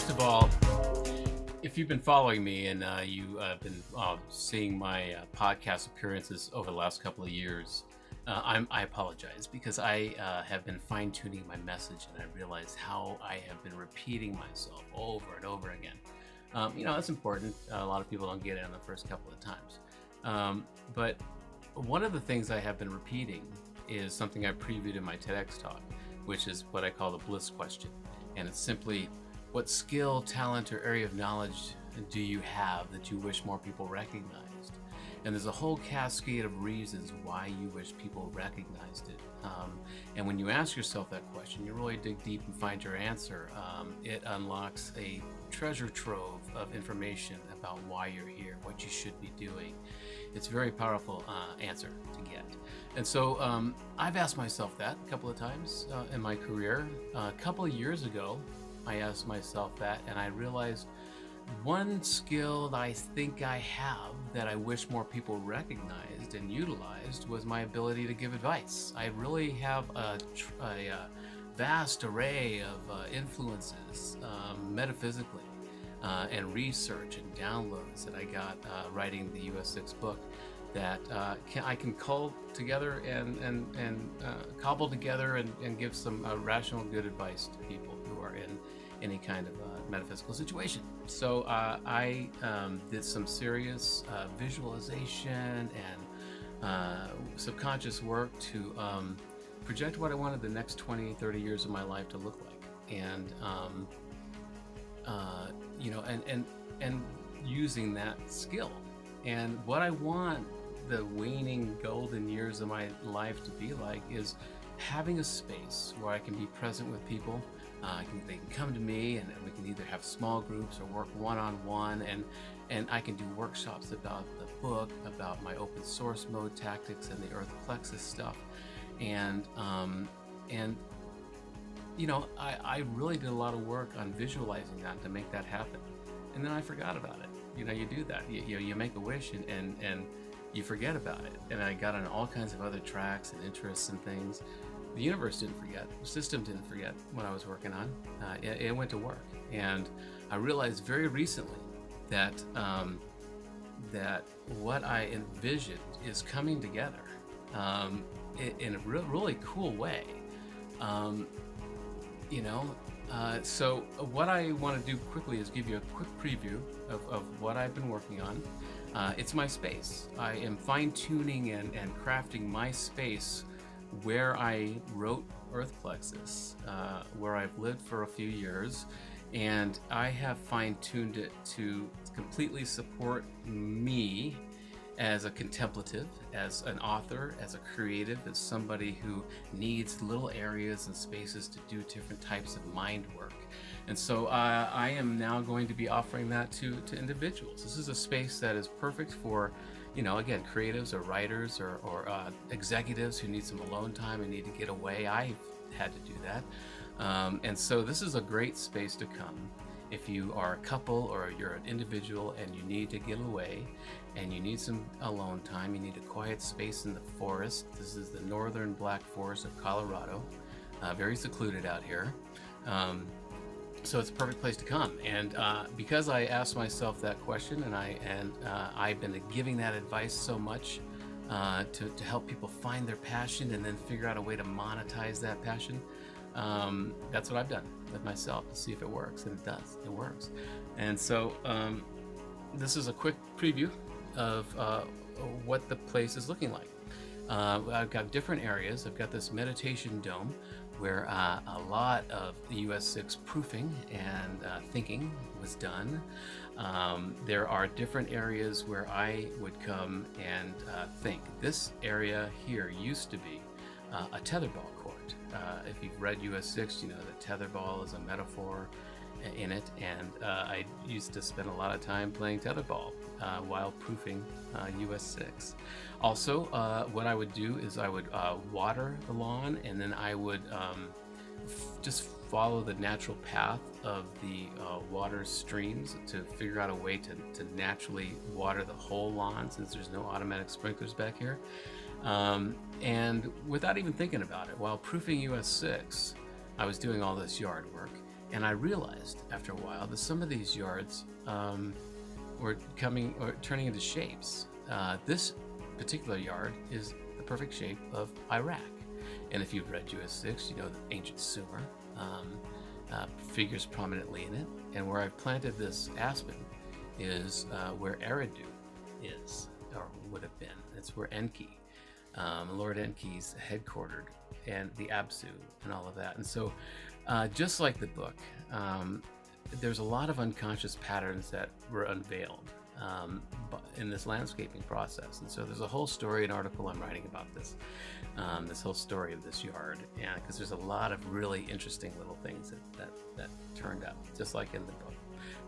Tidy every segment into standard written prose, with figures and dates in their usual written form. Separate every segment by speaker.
Speaker 1: First of all, if you've been following me and you have been seeing my podcast appearances over the last couple of years, I apologize because I have been fine-tuning my message, and I realize how I have been repeating myself over and over again. That's important. A lot of people don't get it on the first couple of times. But one of the things I have been repeating is something I previewed in my TEDx Talk, which is what I call the Bliss Question. And it's simply, what skill, talent, or area of knowledge do you have that you wish more people recognized? And there's a whole cascade of reasons why you wish people recognized it. And when you ask yourself that question, you really dig deep and find your answer. It unlocks a treasure trove of information about why you're here, what you should be doing. It's a very powerful answer to get. And so I've asked myself that a couple of times in my career. A couple of years ago, I asked myself that, and I realized one skill that I think I have that I wish more people recognized and utilized was my ability to give advice. I really have a vast array of influences metaphysically and research and downloads that I got writing the US 6 book that I can call together and cobble together and give some rational good advice to people who are in any kind of metaphysical situation. So I did some serious visualization and subconscious work to project what I wanted the next 20, 30 years of my life to look like. And, and using that skill. And what I want the waning golden years of my life to be like is having a space where I can be present with people. They can come to me, and we can either have small groups or work one-on-one, and I can do workshops about the book, about my open source mode tactics and the earth plexus stuff. And I really did a lot of work on visualizing that to make that happen. And then I forgot about it. You do that. You make a wish and you forget about it. And I got on all kinds of other tracks and interests and things. The universe didn't forget. The system didn't forget what I was working on. It went to work. And I realized very recently that that what I envisioned is coming together in a really cool way. So what I want to do quickly is give you a quick preview of what I've been working on. It's my space. I am fine-tuning and crafting my space where I wrote Earth Plexus, where I've lived for a few years, and I have fine-tuned it to completely support me as a contemplative, as an author, as a creative, as somebody who needs little areas and spaces to do different types of mind work. And so I am now going to be offering that to individuals. This is a space that is perfect for, again, creatives or writers or executives who need some alone time and need to get away. I've had to do that. And so this is a great space to come. If you are a couple or you're an individual and you need to get away and you need some alone time, you need a quiet space in the forest. This is the northern Black Forest of Colorado, very secluded out here. So it's a perfect place to come. And because I asked myself that question, and I've been giving that advice so much to help people find their passion and then figure out a way to monetize that passion. That's what I've done with myself to see if it works, and it does. It works. And so this is a quick preview of what the place is looking like. I've got different areas. I've got this meditation dome where a lot of the US 6 proofing and thinking was done. There are different areas where I would come and think. This area here used to be a tetherball court. If you've read US 6, you know that tetherball is a metaphor in it, and I used to spend a lot of time playing tetherball while proofing US 6. Also, what I would do is I would water the lawn, and then I would just follow the natural path of the water streams to figure out a way to naturally water the whole lawn, since there's no automatic sprinklers back here. And without even thinking about it, while proofing US 6, I was doing all this yard work, And I realized after a while that some of these yards were coming or turning into shapes. This particular yard is the perfect shape of Iraq. And if you've read US 6, you know the ancient Sumer figures prominently in it. And where I've planted this aspen is where Eridu is, or would have been. It's where Enki, Lord Enki's headquartered, and the Absu and all of that. And so just like the book, there's a lot of unconscious patterns that were unveiled in this landscaping process. And so there's a whole story, an article I'm writing about this, this whole story of this yard, and because there's a lot of really interesting little things that turned up, just like in the book.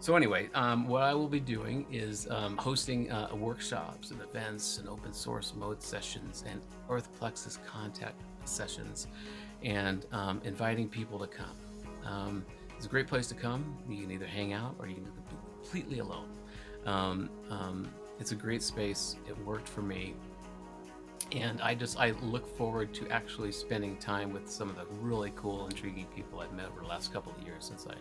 Speaker 1: So anyway, what I will be doing is hosting workshops and events and open source mode sessions and Earth Plexus contact sessions, and inviting people to come. It's a great place to come. You can either hang out or you can be completely alone. It's a great space. It worked for me. And I look forward to actually spending time with some of the really cool, intriguing people I've met over the last couple of years since I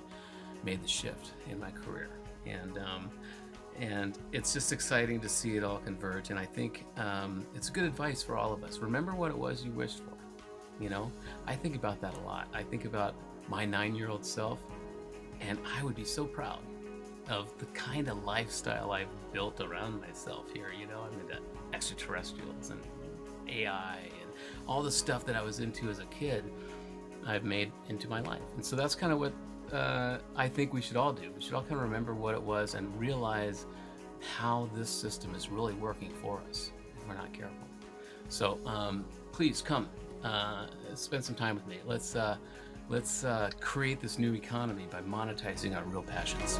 Speaker 1: made the shift in my career. And it's just exciting to see it all converge. And I think it's good advice for all of us. Remember what it was you wished for. You know, I think about that a lot. I think about my 9-year-old self, and I would be so proud of the kind of lifestyle I've built around myself here. You know, I'm into extraterrestrials and AI and all the stuff that I was into as a kid, I've made into my life. And so that's kind of what I think we should all do. We should all kind of remember what it was and realize how this system is really working for us if we're not careful. So please come. Spend some time with me. Let's create this new economy by monetizing our real passions.